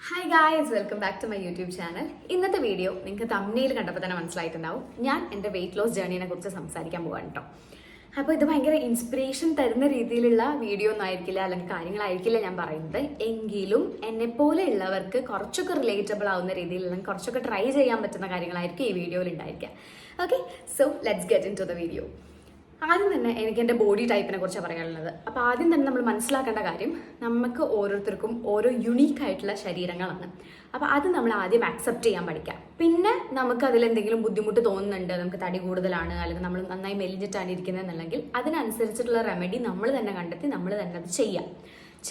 Hi guys, welcome back to my YouTube channel. ഇന്നത്തെ video നിങ്ങൾക്ക് തമ്മിൽ കണ്ടപ്പോൾ തന്നെ മനസ്സിലായിട്ടുണ്ടാവും. ഞാൻ എൻ്റെ വെയിറ്റ് ലോസ് ജേർണിനെ കുറിച്ച് സംസാരിക്കാൻ പോകാൻ കേട്ടോ. അപ്പോൾ ഇത് ഭയങ്കര ഇൻസ്പിറേഷൻ തരുന്ന രീതിയിലുള്ള വീഡിയോ ഒന്നും ആയിരിക്കില്ല, അല്ലെങ്കിൽ കാര്യങ്ങളായിരിക്കില്ല ഞാൻ പറയുന്നത്. എങ്കിലും എന്നെപ്പോലെ ഉള്ളവർക്ക് കുറച്ചൊക്കെ റിലേറ്റബിൾ ആവുന്ന രീതിയിൽ, അല്ലെങ്കിൽ കുറച്ചൊക്കെ ട്രൈ ചെയ്യാൻ പറ്റുന്ന കാര്യങ്ങളായിരിക്കും ഈ വീഡിയോയിൽ ഉണ്ടായിരിക്കുക. Okay, so let's get into the video. ആദ്യം തന്നെ എനിക്ക് എൻ്റെ ബോഡി ടൈപ്പിനെ കുറിച്ചാണ് പറയാനുള്ളത്. അപ്പോൾ ആദ്യം തന്നെ നമ്മൾ മനസ്സിലാക്കേണ്ട കാര്യം, നമുക്ക് ഓരോരുത്തർക്കും ഓരോ യുണീക്ക് ആയിട്ടുള്ള ശരീരങ്ങളാണ്. അപ്പോൾ അത് നമ്മൾ ആദ്യം ആക്സെപ്റ്റ് ചെയ്യാൻ പഠിക്കാം. പിന്നെ നമുക്ക് അതിലെന്തെങ്കിലും ബുദ്ധിമുട്ട് തോന്നുന്നുണ്ട്, നമുക്ക് തടി കൂടുതലാണ്, അല്ലെങ്കിൽ നമ്മൾ നന്നായി മെലിഞ്ഞിട്ടാണ് ഇരിക്കുന്നതെന്നുണ്ടെങ്കിൽ അതിനനുസരിച്ചിട്ടുള്ള റെമഡി നമ്മൾ തന്നെ കണ്ടെത്തി നമ്മൾ തന്നെ അത് ചെയ്യാം.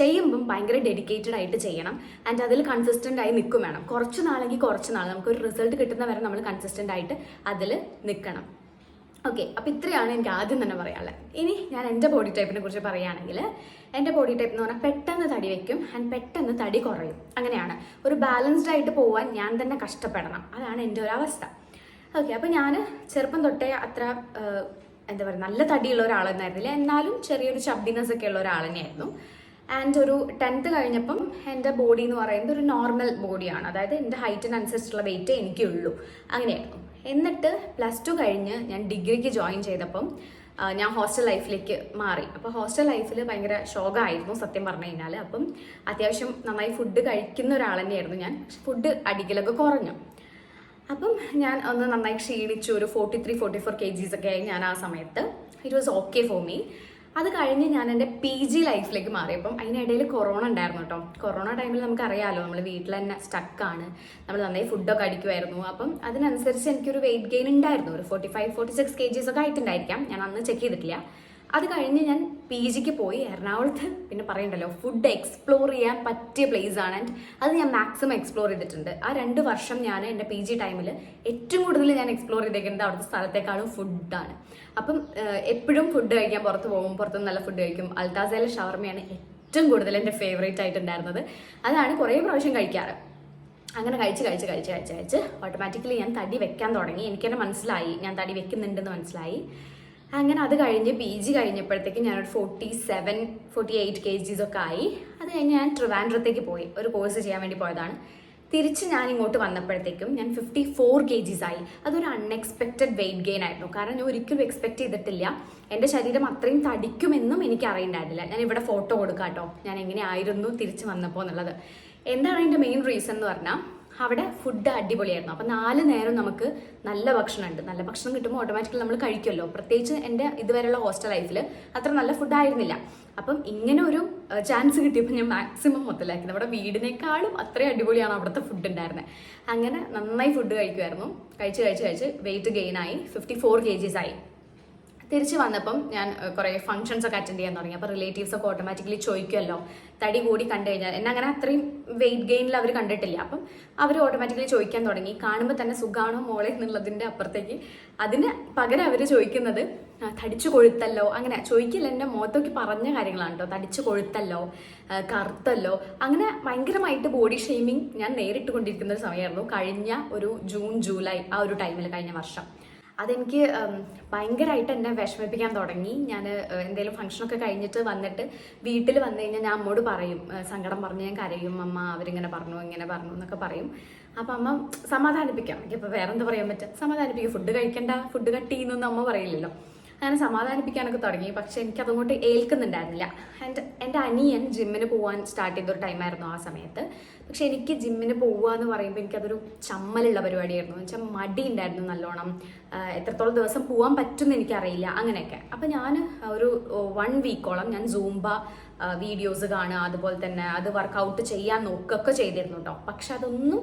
ചെയ്യുമ്പം ഭയങ്കര ഡെഡിക്കേറ്റഡ് ആയിട്ട് ചെയ്യണം. ആൻഡ് അതിൽ കൺസിസ്റ്റൻ്റ് ആയി നിൽക്കും വേണം. കുറച്ച് നാളെങ്കിൽ കുറച്ച് നാൾ നമുക്കൊരു റിസൾട്ട് കിട്ടുന്ന വരെ നമ്മൾ കൺസിസ്റ്റൻ്റ് ആയിട്ട് അതിൽ നിൽക്കണം. ഓക്കെ, അപ്പോൾ ഇത്രയാണ് എനിക്ക് ആദ്യം തന്നെ പറയാനുള്ളത്. ഇനി ഞാൻ എൻ്റെ ബോഡി ടൈപ്പിനെ കുറിച്ച് പറയുകയാണെങ്കിൽ, എൻ്റെ ബോഡി ടൈപ്പ് എന്ന് പറഞ്ഞാൽ പെട്ടെന്ന് തടി വയ്ക്കും ആൻഡ് പെട്ടെന്ന് തടി കുറയും. അങ്ങനെയാണ്. ഒരു ബാലൻസ്ഡ് ആയിട്ട് പോകാൻ ഞാൻ തന്നെ കഷ്ടപ്പെടണം. അതാണ് എൻ്റെ ഒരു അവസ്ഥ. ഓക്കെ, അപ്പോൾ ഞാൻ ചെറുപ്പം തൊട്ടേ അത്ര എന്താ പറയുക, നല്ല തടിയുള്ള ഒരാളെന്നായിരുന്നില്ല, എന്നാലും ചെറിയൊരു ചബ്ബിനെസ് ഒക്കെ ഉള്ള ഒരാൾ തന്നെയായിരുന്നു. ആൻഡ് ഒരു 10th കഴിഞ്ഞപ്പം എൻ്റെ ബോഡി എന്ന് പറയുന്നത് ഒരു നോർമൽ ബോഡിയാണ്. അതായത് എൻ്റെ ഹൈറ്റിനനുസരിച്ചുള്ള വെയിറ്റ് എനിക്കുള്ളൂ. അങ്ങനെയായിരുന്നു. എന്നിട്ട് +2 കഴിഞ്ഞ് ഞാൻ ഡിഗ്രിക്ക് ജോയിൻ ചെയ്തപ്പം ഞാൻ ഹോസ്റ്റൽ ലൈഫിലേക്ക് മാറി. അപ്പോൾ ഹോസ്റ്റൽ ലൈഫിൽ ഭയങ്കര ഷോക്കായിരുന്നു സത്യം പറഞ്ഞു കഴിഞ്ഞാൽ. അപ്പം അത്യാവശ്യം നന്നായി ഫുഡ് കഴിക്കുന്ന ഒരാൾ തന്നെയായിരുന്നു ഞാൻ. ഫുഡ് അടിക്കലൊക്കെ കുറഞ്ഞു. അപ്പം ഞാൻ ഒന്ന് നന്നായി ക്ഷീണിച്ചു. ഒരു 43-44 kgs ഒക്കെ ആയി ഞാൻ ആ സമയത്ത്. It was okay for me. അത് കഴിഞ്ഞ് ഞാൻ എൻ്റെ PG ലൈഫിലേക്ക് മാറിയപ്പം അതിനിടയിൽ കൊറോണ ഉണ്ടായിരുന്നു കേട്ടോ. കൊറോണ ടൈമിൽ നമുക്കറിയാമല്ലോ, നമ്മൾ വീട്ടിൽ തന്നെ സ്റ്റക്കാണ്, നമ്മൾ നന്നായി ഫുഡൊക്കെ അടിക്കുമായിരുന്നു. അപ്പം അതിനനുസരിച്ച് എനിക്കൊരു വെയിറ്റ് ഗെയിൻ ഉണ്ടായിരുന്നു. ഒരു 45-46 kgs ഒക്കെ ആയിട്ടുണ്ടായിരിക്കാം. ഞാൻ അന്ന് ചെക്ക് ചെയ്തിട്ടില്ല. അത് കഴിഞ്ഞ് ഞാൻ PGക്ക് പോയി എറണാകുളത്ത്. പിന്നെ പറയണ്ടല്ലോ, ഫുഡ് എക്സ്പ്ലോർ ചെയ്യാൻ പറ്റിയ പ്ലേസ് ആണ്. ആൻഡ് അത് ഞാൻ മാക്സിമം എക്സ്പ്ലോർ ചെയ്തിട്ടുണ്ട്. ആ 2 വർഷം ഞാൻ എൻ്റെ PG ടൈമിൽ ഏറ്റവും കൂടുതൽ ഞാൻ എക്സ്പ്ലോർ ചെയ്തേക്കുന്നത് അവിടുത്തെ സ്ഥലത്തേക്കാളും ഫുഡാണ്. അപ്പം എപ്പോഴും ഫുഡ് കഴിക്കാൻ പുറത്ത് പോകും, പുറത്തുനിന്ന് നല്ല ഫുഡ് കഴിക്കും. അൽത്താസയിലെ ഷവർമയാണ് ഏറ്റവും കൂടുതൽ എൻ്റെ ഫേവറേറ്റ് ആയിട്ടുണ്ടായിരുന്നത്. അതാണ് കുറേ പ്രാവശ്യം കഴിക്കാറ്. അങ്ങനെ കഴിച്ച് ഓട്ടോമാറ്റിക്കലി ഞാൻ തടി വെക്കാൻ തുടങ്ങി. എനിക്കെന്നെ മനസ്സിലായി ഞാൻ തടി വെക്കുന്നുണ്ടെന്ന് മനസ്സിലായി. അങ്ങനെ അത് കഴിഞ്ഞ് PG കഴിഞ്ഞപ്പോഴത്തേക്ക് ഞാനൊരു 47-48 kgs ഒക്കെ ആയി. അത് കഴിഞ്ഞ് ഞാൻ ട്രിവാൻഡ്രത്തേക്ക് പോയി, ഒരു കോഴ്സ് ചെയ്യാൻ വേണ്ടി പോയതാണ്. തിരിച്ച് ഞാൻ ഇങ്ങോട്ട് വന്നപ്പോഴത്തേക്കും ഞാൻ 54 kgs ആയി. അതൊരു അൺഎക്സ്പെക്റ്റഡ് വെയിറ്റ് ഗെയിൻ ആയിരുന്നു. കാരണം ഞാൻ ഒരിക്കലും എക്സ്പെക്ട് ചെയ്തിട്ടില്ല എൻ്റെ ശരീരം അത്രയും തടിക്കുമെന്നും എനിക്ക് അറിയണ്ടായിരുന്നില്ല. ഞാൻ ഇവിടെ ഫോട്ടോ കൊടുക്കാം കേട്ടോ, ഞാൻ എങ്ങനെയായിരുന്നു തിരിച്ച് വന്നപ്പോൾ എന്നുള്ളത്. എന്താണ് അതിൻ്റെ മെയിൻ റീസൺ എന്ന് പറഞ്ഞാൽ, അവിടെ ഫുഡ് അടിപൊളിയായിരുന്നു. അപ്പം 4 നേരം നമുക്ക് നല്ല ഭക്ഷണമുണ്ട്. നല്ല ഭക്ഷണം കിട്ടുമ്പോൾ ഓട്ടോമാറ്റിക്കലി നമ്മൾ കഴിക്കുമല്ലോ. പ്രത്യേകിച്ച് എൻ്റെ ഇതുവരെയുള്ള ഹോസ്റ്റൽ ലൈഫിൽ അത്ര നല്ല ഫുഡ് ആയിരുന്നില്ല. അപ്പം ഇങ്ങനെ ഒരു ചാൻസ് കിട്ടിയപ്പോൾ ഞാൻ മാക്സിമം മൊത്തലാക്കി. നമ്മുടെ വീടിനേക്കാളും അത്രയും അടിപൊളിയാണ് അവിടുത്തെ ഫുഡ് ഉണ്ടായിരുന്നത്. അങ്ങനെ നന്നായി ഫുഡ് കഴിക്കുമായിരുന്നു. കഴിച്ച് വെയിറ്റ് ഗെയിൻ ആയി. 54 kgs ആയി. തിരിച്ച് വന്നപ്പം ഞാൻ കുറേ ഫംഗ്ഷൻസ് ഒക്കെ അറ്റൻഡ് ചെയ്യാൻ തുടങ്ങി. അപ്പോൾ റിലേറ്റീവ്സ് ഒക്കെ ഓട്ടോമാറ്റിക്കലി ചോദിക്കുമല്ലോ, തടി കൂടി കണ്ടു കഴിഞ്ഞാൽ. എന്നെ അങ്ങനെ അത്രയും വെയിറ്റ് ഗെയിനിൽ അവർ കണ്ടിട്ടില്ല. അപ്പം അവർ ഓട്ടോമാറ്റിക്കലി ചോദിക്കാൻ തുടങ്ങി. കാണുമ്പോൾ തന്നെ സുഖാണോ മോളെ എന്നുള്ളതിൻ്റെ അപ്പുറത്തേക്ക് അതിന് പകരം അവർ ചോദിക്കുന്നത് തടിച്ചു കൊഴുത്തല്ലോ. അങ്ങനെ ചോദിക്കില്ല, എൻ്റെ മുഖത്തൊക്കെ പറഞ്ഞ കാര്യങ്ങളാണ് കേട്ടോ. തടിച്ചു കൊഴുത്തല്ലോ, കറുത്തല്ലോ, അങ്ങനെ ഭയങ്കരമായിട്ട് ബോഡി ഷെയ്മിങ് ഞാൻ നേരിട്ട് കൊണ്ടിരിക്കുന്ന ഒരു സമയമായിരുന്നു കഴിഞ്ഞ ഒരു ജൂൺ ജൂലൈ ആ ഒരു ടൈമിൽ, കഴിഞ്ഞ വർഷം. അതെനിക്ക് ഭയങ്കരമായിട്ട് എന്നെ വിഷമിപ്പിക്കാൻ തുടങ്ങി. ഞാൻ എന്തെങ്കിലും ഫംഗ്ഷനൊക്കെ കഴിഞ്ഞിട്ട് വന്നിട്ട് വീട്ടിൽ വന്നു കഴിഞ്ഞാൽ ഞാൻ അമ്മോട് പറയും, സങ്കടം പറഞ്ഞ് ഞാൻ കരയും. അമ്മ അവരിങ്ങനെ പറഞ്ഞു ഇങ്ങനെ പറഞ്ഞു എന്നൊക്കെ പറയും. അപ്പം അമ്മ സമാധാനിപ്പിക്കാം. എനിക്കിപ്പോൾ വേറെ എന്താ പറയാൻ പറ്റുക, സമാധാനിപ്പിക്കും. ഫുഡ് കഴിക്കണ്ട, ഫുഡ് കട്ട് ചെയ്യുന്നൊന്നും അമ്മ പറയില്ലല്ലോ. അങ്ങനെ സമാധാനിപ്പിക്കാനൊക്കെ തുടങ്ങി. പക്ഷെ എനിക്കതുകൊണ്ട് ഏൽക്കുന്നുണ്ടായിരുന്നില്ല. ആൻഡ് എൻ്റെ അനിയൻ ജിമ്മിന് പോകാൻ സ്റ്റാർട്ട് ചെയ്തൊരു ടൈമായിരുന്നു ആ സമയത്ത്. പക്ഷെ എനിക്ക് ജിമ്മിന് പോവുക എന്ന് പറയുമ്പോൾ എനിക്കതൊരു ചമ്മലുള്ള പരിപാടിയായിരുന്നു. എന്ന് വെച്ചാൽ മടി ഉണ്ടായിരുന്നു നല്ലോണം. എത്രത്തോളം ദിവസം പോകാൻ പറ്റുമെന്ന് എനിക്കറിയില്ല, അങ്ങനെയൊക്കെ. അപ്പം ഞാൻ ഒരു 1 വീക്കോളം ഞാൻ സൂംബ വീഡിയോസ് കാണുക, അതുപോലെ തന്നെ അത് വർക്കൗട്ട് ചെയ്യാൻ നോക്കുകയൊക്കെ ചെയ്തിരുന്നു കേട്ടോ. പക്ഷെ അതൊന്നും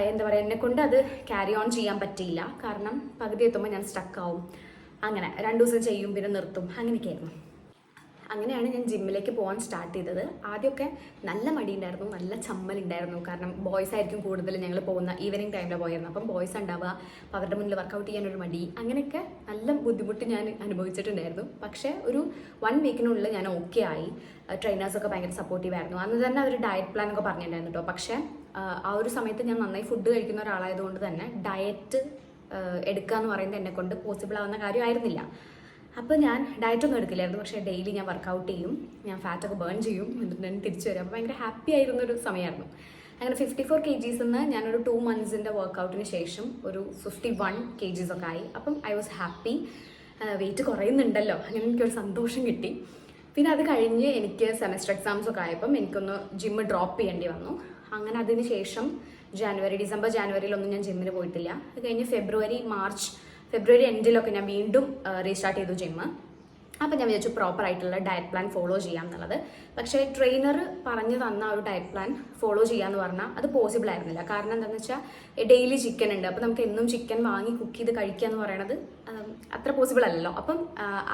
എന്താ പറയുക, എന്നെക്കൊണ്ട് അത് ക്യാരി ഓൺ ചെയ്യാൻ പറ്റിയില്ല. കാരണം പകുതി എത്തുമ്പോൾ ഞാൻ സ്റ്റക്കാവും. അങ്ങനെ 2 ദിവസം ചെയ്യും, പിന്നെ നിർത്തും, അങ്ങനെയൊക്കെയായിരുന്നു. അങ്ങനെയാണ് ഞാൻ ജിമ്മിലേക്ക് പോകാൻ സ്റ്റാർട്ട് ചെയ്തത്. ആദ്യമൊക്കെ നല്ല മടിയുണ്ടായിരുന്നു, നല്ല ചമ്മലുണ്ടായിരുന്നു. കാരണം ബോയ്സ് ആയിരിക്കും കൂടുതൽ ഞങ്ങൾ പോകുന്ന ഈവനിങ് ടൈമിലാണ് പോയിരുന്നു. അപ്പം ബോയ്സ് ഉണ്ടാവുക, അപ്പോൾ അവരുടെ മുന്നിൽ വർക്കൗട്ട് ചെയ്യാനൊരു മടി, അങ്ങനെയൊക്കെ നല്ല ബുദ്ധിമുട്ട് ഞാൻ അനുഭവിച്ചിട്ടുണ്ടായിരുന്നു. പക്ഷേ ഒരു 1 വീക്കിനുള്ളിൽ ഞാൻ ഓക്കെ ആയി. ട്രെയിനേഴ്സൊക്കെ ഭയങ്കര സപ്പോർട്ടീവ് ആയിരുന്നു. അന്ന് തന്നെ അവർ ഡയറ്റ് പ്ലാൻ ഒക്കെ പറഞ്ഞിട്ടുണ്ടായിരുന്നു കേട്ടോ. പക്ഷേ ആ ഒരു സമയത്ത് ഞാൻ നന്നായി ഫുഡ് കഴിക്കുന്ന ഒരാളായതുകൊണ്ട് തന്നെ ഡയറ്റ് എടുക്കുക എന്ന് പറയുന്നത് എന്നെക്കൊണ്ട് പോസിബിൾ ആവുന്ന കാര്യമായിരുന്നില്ല. അപ്പോൾ ഞാൻ ഡയറ്റൊന്നും എടുക്കില്ലായിരുന്നു. പക്ഷേ ഡെയിലി ഞാൻ വർക്കൗട്ട് ചെയ്യും, ഞാൻ ഫാറ്റൊക്കെ ബേൺ ചെയ്യും, എന്നിട്ട് ഞാൻ തിരിച്ചു വരും. അപ്പോൾ ഭയങ്കര ഹാപ്പി ആയിരുന്നൊരു സമയമായിരുന്നു. അങ്ങനെ 54 kgs നിന്ന് ഞാനൊരു 2 months വർക്കൗട്ടിന് ശേഷം ഒരു 51 kgs ഒക്കെ ആയി. അപ്പം ഐ വാസ് ഹാപ്പി, വെയിറ്റ് കുറയുന്നുണ്ടല്ലോ, അങ്ങനെ എനിക്കൊരു സന്തോഷം കിട്ടി. പിന്നെ അത് കഴിഞ്ഞ് എനിക്ക് സെമസ്റ്റർ എക്സാംസ് ഒക്കെ ആയപ്പം എനിക്കൊന്ന് ജിമ്മ് ഡ്രോപ്പ് ചെയ്യേണ്ടി വന്നു. അങ്ങനെ അതിന് ശേഷം ഡിസംബർ ജാനുവരിയിലൊന്നും ഞാൻ ജിമ്മിന് പോയിട്ടില്ല. അത് കഴിഞ്ഞ് ഫെബ്രുവരി എൻഡിലൊക്കെ ഞാൻ വീണ്ടും റീസ്റ്റാർട്ട് ചെയ്തു ജിമ്മ്. അപ്പം ഞാൻ വിചാരിച്ചു പ്രോപ്പറായിട്ടുള്ള ഡയറ്റ് പ്ലാൻ ഫോളോ ചെയ്യാം എന്നുള്ളത്. പക്ഷേ ട്രെയിനർ പറഞ്ഞു തന്ന ഒരു ഡയറ്റ് പ്ലാൻ ഫോളോ ചെയ്യാന്ന് പറഞ്ഞാൽ അത് പോസിബിൾ ആയിരുന്നില്ല. കാരണം എന്താണെന്ന് വെച്ചാൽ ഡെയിലി ചിക്കൻ ഉണ്ട്, അപ്പോൾ നമുക്ക് എന്നും ചിക്കൻ വാങ്ങി കുക്ക് ചെയ്ത് കഴിക്കുക എന്ന് പറയണത് അത്ര പോസിബിൾ അല്ലല്ലോ. അപ്പം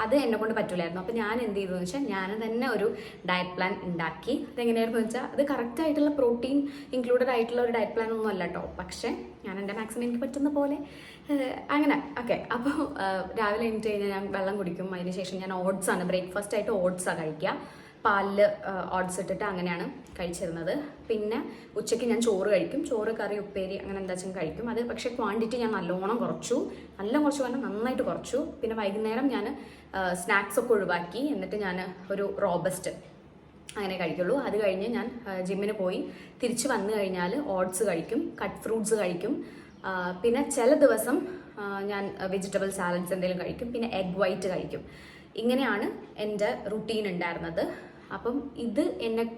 അത് എന്നെ കൊണ്ട് പറ്റില്ലായിരുന്നു. അപ്പം ഞാൻ എന്ത് ചെയ്തു എന്ന് വെച്ചാൽ ഞാൻ തന്നെ ഒരു ഡയറ്റ് പ്ലാൻ ഉണ്ടാക്കി. അതെങ്ങനെയായിരുന്നു വെച്ചാൽ അത് കറക്റ്റ് ആയിട്ടുള്ള പ്രോട്ടീൻ ഇൻക്ലൂഡഡ് ആയിട്ടുള്ള ഒരു ഡയറ്റ് പ്ലാൻ ഒന്നും അല്ല കേട്ടോ. പക്ഷേ ഞാൻ എൻ്റെ മാക്സിമം എനിക്ക് പറ്റുന്ന പോലെ അങ്ങനെ ഓക്കെ. അപ്പോൾ രാവിലെ എണീറ്റ് കഴിഞ്ഞാൽ ഞാൻ വെള്ളം കുടിക്കും. അതിന് ശേഷം ഞാൻ ഓട്സാണ് ബ്രേക്ക്ഫാസ്റ്റ് ആയിട്ട് ഓട്സാണ് കഴിക്കുക. പാലിൽ ഓട്സ് ഇട്ടിട്ട് അങ്ങനെയാണ് കഴിച്ചിരുന്നത്. പിന്നെ ഉച്ചയ്ക്ക് ഞാൻ ചോറ് കഴിക്കും. ചോറ്, കറി, ഉപ്പേരി അങ്ങനെ എന്താ വെച്ചാൽ കഴിക്കും. അത് പക്ഷേ ക്വാണ്ടിറ്റി ഞാൻ നല്ലോണം കുറച്ചു പറഞ്ഞാൽ നന്നായിട്ട് കുറച്ചു. പിന്നെ വൈകുന്നേരം ഞാൻ സ്നാക്സ് ഒക്കെ ഒഴിവാക്കി. എന്നിട്ട് ഞാൻ ഒരു റോബസ്റ്റ് അങ്ങനെ കഴിക്കുള്ളൂ. അത് കഴിഞ്ഞ് ഞാൻ ജിമ്മിന് പോയി തിരിച്ച് വന്നു കഴിഞ്ഞാൽ ഓട്സ് കഴിക്കും, കട്ട് ഫ്രൂട്ട്സ് കഴിക്കും. പിന്നെ ചില ദിവസം ഞാൻ വെജിറ്റബിൾ സാലഡ്സ് എന്തെങ്കിലും കഴിക്കും. പിന്നെ എഗ് വൈറ്റ് കഴിക്കും. ഇങ്ങനെയാണ് എൻ്റെ റുട്ടീൻ ഉണ്ടായിരുന്നത്. അപ്പം ഇത്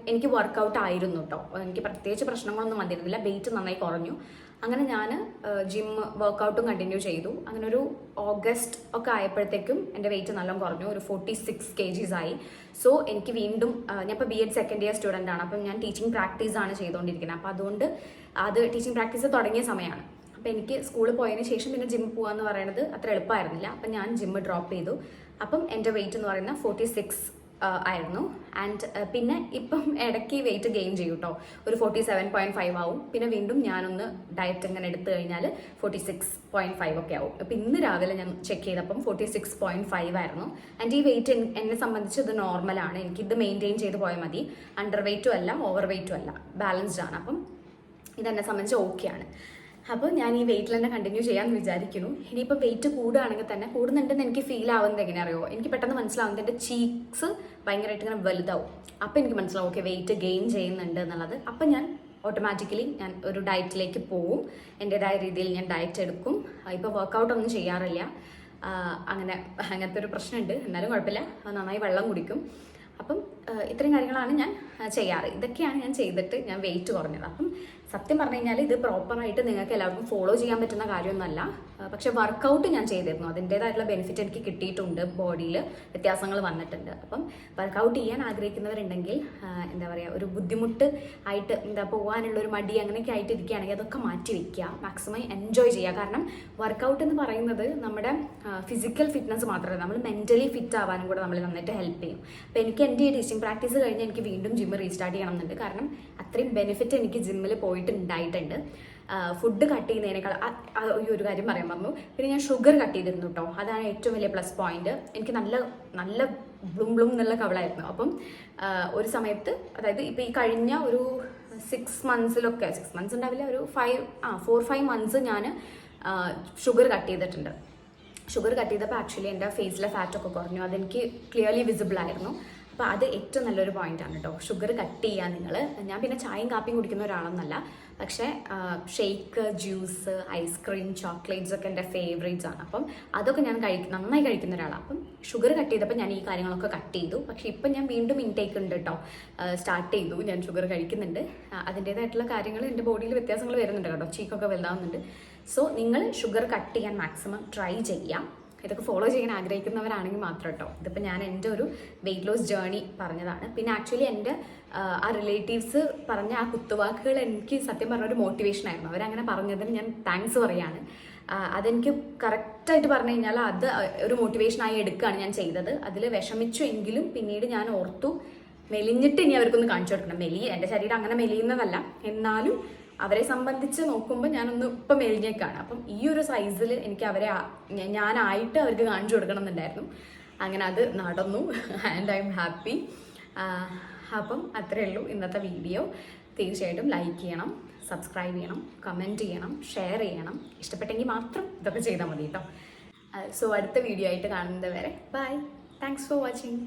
എനിക്ക് വർക്കൗട്ട് ആയിരുന്നു കേട്ടോ. എനിക്ക് പ്രത്യേകിച്ച് പ്രശ്നങ്ങളൊന്നും വന്നിരുന്നില്ല. വെയിറ്റ് നന്നായി കുറഞ്ഞു. അങ്ങനെ ഞാൻ ജിമ്മ് വർക്കൗട്ടും കണ്ടിന്യൂ ചെയ്തു. അങ്ങനെ ഒരു ഓഗസ്റ്റ് ഒക്കെ ആയപ്പോഴത്തേക്കും എൻ്റെ വെയിറ്റ് നല്ലോണം കുറഞ്ഞു. ഒരു 46 kgs ആയി. സോ എനിക്ക് വീണ്ടും ഞാൻ ഇപ്പോൾ BEd സെക്കൻഡ് ഇയർ സ്റ്റുഡൻ്റ് ആണ്. അപ്പം ഞാൻ ടീച്ചിങ് പ്രാക്ടീസാണ് ചെയ്തുകൊണ്ടിരിക്കുന്നത്. അപ്പോൾ അതുകൊണ്ട് അത് ടീച്ചിങ് പ്രാക്ടീസ് തുടങ്ങിയ സമയമാണ്. അപ്പം എനിക്ക് സ്കൂളിൽ പോയതിന് ശേഷം പിന്നെ ജിമ്മിൽ പോകാമെന്ന് പറയുന്നത് അത്ര എളുപ്പമായിരുന്നില്ല. അപ്പം ഞാൻ ജിമ്മ് ഡ്രോപ്പ് ചെയ്തു. അപ്പം എൻ്റെ വെയിറ്റ് എന്ന് പറയുന്നത് 46 ആയിരുന്നു. ആൻഡ് പിന്നെ ഇപ്പം ഇടയ്ക്ക് വെയിറ്റ് ഗെയിൻ ചെയ്യും കേട്ടോ. ഒരു 47.5 ആവും. പിന്നെ വീണ്ടും ഞാനൊന്ന് ഡയറ്റ് ഇങ്ങനെ എടുത്തു കഴിഞ്ഞാൽ 46.5 ഒക്കെ ആവും. അപ്പം ഇന്ന് രാവിലെ ഞാൻ ചെക്ക് ചെയ്തപ്പം 46.5 ആയിരുന്നു. ആൻഡ് ഈ വെയിറ്റ് എന്നെ സംബന്ധിച്ച് ഇത് നോർമലാണ്. എനിക്കിത് മെയിൻറ്റെയിൻ ചെയ്ത് പോയാൽ മതി. അണ്ടർ വെയിറ്റും അല്ല ഓവർ വെയിറ്റും അല്ല, ബാലൻസ്ഡ് ആണ്. അപ്പം ഇതെന്നെ സംബന്ധിച്ച് ഓക്കെയാണ്. അപ്പോൾ ഞാൻ ഈ വെയിറ്റിൽ തന്നെ കണ്ടിന്യൂ ചെയ്യാമെന്ന് വിചാരിക്കുന്നു. ഇനിയിപ്പോൾ വെയിറ്റ് കൂടുകയാണെങ്കിൽ തന്നെ കൂടുന്നുണ്ടെന്ന് എനിക്ക് ഫീൽ ആവുന്നത് എങ്ങനെ അറിയോ? എനിക്ക് പെട്ടെന്ന് മനസ്സിലാവുന്നത് എൻ്റെ ചീക്സ് ഭയങ്കരമായിട്ട് ഇങ്ങനെ വലുതാവും. അപ്പോൾ എനിക്ക് മനസ്സിലാവും ഓക്കെ വെയിറ്റ് ഗെയിൻ ചെയ്യുന്നുണ്ട് എന്നുള്ളത്. അപ്പം ഞാൻ ഓട്ടോമാറ്റിക്കലി ഞാൻ ഒരു ഡയറ്റിലേക്ക് പോവും. എൻ്റെതായ രീതിയിൽ ഞാൻ ഡയറ്റ് എടുക്കും. ഇപ്പോൾ വർക്കൗട്ടൊന്നും ചെയ്യാറില്ല. അങ്ങനത്തെ ഒരു പ്രശ്നമുണ്ട്. എന്നാലും കുഴപ്പമില്ല, നന്നായി വെള്ളം കുടിക്കും. അപ്പം ഇത്രയും കാര്യങ്ങളാണ് ഞാൻ ചെയ്യാറ്. ഇതൊക്കെയാണ് ഞാൻ ചെയ്തിട്ട് ഞാൻ വെയിറ്റ് കുറഞ്ഞത്. അപ്പം സത്യം പറഞ്ഞു കഴിഞ്ഞാൽ ഇത് പ്രോപ്പറായിട്ട് നിങ്ങൾക്ക് എല്ലാവർക്കും ഫോളോ ചെയ്യാൻ പറ്റുന്ന കാര്യമൊന്നുമല്ല. പക്ഷെ വർക്കൗട്ട് ഞാൻ ചെയ്തിരുന്നു. അതിൻ്റേതായിട്ടുള്ള ബെനിഫിറ്റ് എനിക്ക് കിട്ടിയിട്ടുണ്ട്. ബോഡിയിൽ വ്യത്യാസങ്ങൾ വന്നിട്ടുണ്ട്. അപ്പം വർക്കൗട്ട് ചെയ്യാൻ ആഗ്രഹിക്കുന്നവരുണ്ടെങ്കിൽ എന്താ പറയുക, ഒരു ബുദ്ധിമുട്ട് ആയിട്ട് പോകാനുള്ള ഒരു മടി അങ്ങനെയൊക്കെ ആയിട്ട് ഇരിക്കുകയാണെങ്കിൽ അതൊക്കെ മാറ്റി വയ്ക്കുക. മാക്സിമം എൻജോയ് ചെയ്യുക. കാരണം വർക്കൗട്ട് എന്ന് പറയുന്നത് നമ്മുടെ ഫിസിക്കൽ ഫിറ്റ്നസ് മാത്രമല്ല, നമ്മൾ മെൻ്റലി ഫിറ്റ് ആവാനും കൂടെ നമ്മൾ നന്നായിട്ട് ഹെൽപ്പ് ചെയ്യും. അപ്പോൾ എനിക്ക് എൻ്റെ ഈ ടീച്ചിങ് പ്രാക്ടീസ് കഴിഞ്ഞ് എനിക്ക് വീണ്ടും ജിമ്മ് റീസ്റ്റാർട്ട് ചെയ്യണമെന്നുണ്ട്. കാരണം അത്രയും ബെനിഫിറ്റ് എനിക്ക് ജിമ്മിൽ പോയിട്ടുണ്ടായിട്ടുണ്ട്. ഫുഡ് കട്ട് ചെയ്യുന്നതിനേക്കാൾ ഈ ഒരു കാര്യം പറയാൻ പറഞ്ഞു. പിന്നെ ഞാൻ ഷുഗർ കട്ട് ചെയ്തിരുന്നു കേട്ടോ. അതാണ് ഏറ്റവും വലിയ പ്ലസ് പോയിന്റ്. എനിക്ക് നല്ല ബ്ലും എന്നുള്ള കവളായിരുന്നു. അപ്പം ഒരു സമയത്ത്, അതായത് ഇപ്പം ഈ കഴിഞ്ഞ ഒരു 6 months ഉണ്ടാവില്ല, ഒരു 4-5 months ഞാൻ ഷുഗർ കട്ട് ചെയ്തിട്ടുണ്ട്. ഷുഗർ കട്ട് ചെയ്തപ്പോൾ ആക്ച്വലി എൻ്റെ ഫേസിലെ ഫാറ്റൊക്കെ കുറഞ്ഞു. അതെനിക്ക് ക്ലിയർലി വിസിബിൾ ആയിരുന്നു. അപ്പോൾ അത് ഏറ്റവും നല്ലൊരു പോയിന്റാണ് കേട്ടോ, ഷുഗർ കട്ട് ചെയ്യാൻ നിങ്ങൾ. ഞാൻ പിന്നെ ചായയും കാപ്പിയും കുടിക്കുന്ന ഒരാളൊന്നല്ല. പക്ഷേ ഷേക്ക്, ജ്യൂസ്, ഐസ്ക്രീം, ചോക്ലേറ്റ്സ് ഒക്കെ എൻ്റെ ഫേവറേറ്റ്സ് ആണ്. അപ്പം അതൊക്കെ ഞാൻ നന്നായി കഴിക്കുന്ന ഒരാളാണ്. അപ്പം ഷുഗർ കട്ട് ചെയ്തപ്പോൾ ഞാൻ ഈ കാര്യങ്ങളൊക്കെ കട്ട് ചെയ്തു. പക്ഷേ ഇപ്പം ഞാൻ വീണ്ടും ഇൻടേക്ക് ഉണ്ട് കേട്ടോ, സ്റ്റാർട്ട് ചെയ്തു. ഞാൻ ഷുഗർ കഴിക്കുന്നുണ്ട്. അതിൻ്റേതായിട്ടുള്ള കാര്യങ്ങൾ എൻ്റെ ബോഡിയിൽ വ്യത്യാസങ്ങൾ വരുന്നുണ്ട് കേട്ടോ, ചീക്കൊക്കെ വലുതാവുന്നുണ്ട്. സോ നിങ്ങൾ ഷുഗർ കട്ട് ചെയ്യാൻ മാക്സിമം ട്രൈ ചെയ്യാം. ഇതൊക്കെ ഫോളോ ചെയ്യാൻ ആഗ്രഹിക്കുന്നവരാണെങ്കിൽ മാത്രം കേട്ടോ. ഇതിപ്പോൾ ഞാൻ എൻ്റെ ഒരു വെയിറ്റ് ലോസ് ജേർണി പറഞ്ഞതാണ്. പിന്നെ ആക്ച്വലി എൻ്റെ ആ റിലേറ്റീവ്സ് പറഞ്ഞ ആ കുത്തുവാക്കുകൾ എനിക്ക് സത്യം പറഞ്ഞ ഒരു മോട്ടിവേഷൻ ആയിരുന്നു. അവരങ്ങനെ പറഞ്ഞതിന് ഞാൻ താങ്ക്സ് പറയാണ്. അതെനിക്ക് കറക്റ്റായിട്ട് പറഞ്ഞു കഴിഞ്ഞാൽ അത് ഒരു മോട്ടിവേഷനായി എടുക്കുകയാണ് ഞാൻ ചെയ്തത്. അതിൽ വിഷമിച്ചു എങ്കിലും പിന്നീട് ഞാൻ ഓർത്തു മെലിഞ്ഞിട്ട് ഇനി അവർക്കൊന്ന് കാണിച്ചു കൊടുക്കണം. എൻ്റെ ശരീരം അങ്ങനെ മെലിയുന്നതല്ല, എന്നാലും അവരെ സംബന്ധിച്ച് നോക്കുമ്പോൾ ഞാനൊന്ന് ഇപ്പം മെലിഞ്ഞേക്കാണ്. അപ്പം ഈ ഒരു സൈസിൽ എനിക്ക് ഞാനായിട്ട് അവർക്ക് കാണിച്ചു കൊടുക്കണം എന്നുണ്ടായിരുന്നു. അങ്ങനെ അത് നടന്നു. And I am happy. അപ്പം അത്രയേ ഉള്ളൂ ഇന്നത്തെ വീഡിയോ. തീർച്ചയായിട്ടും ലൈക്ക് ചെയ്യണം, സബ്സ്ക്രൈബ് ചെയ്യണം, കമൻറ്റ് ചെയ്യണം, ഷെയർ ചെയ്യണം. ഇഷ്ടപ്പെട്ടെങ്കിൽ മാത്രം ഇതൊക്കെ ചെയ്താൽ മതി കേട്ടോ. സോ അടുത്ത വീഡിയോ ആയിട്ട് കാണുന്നത് വരെ ബൈ. Thanks for watching.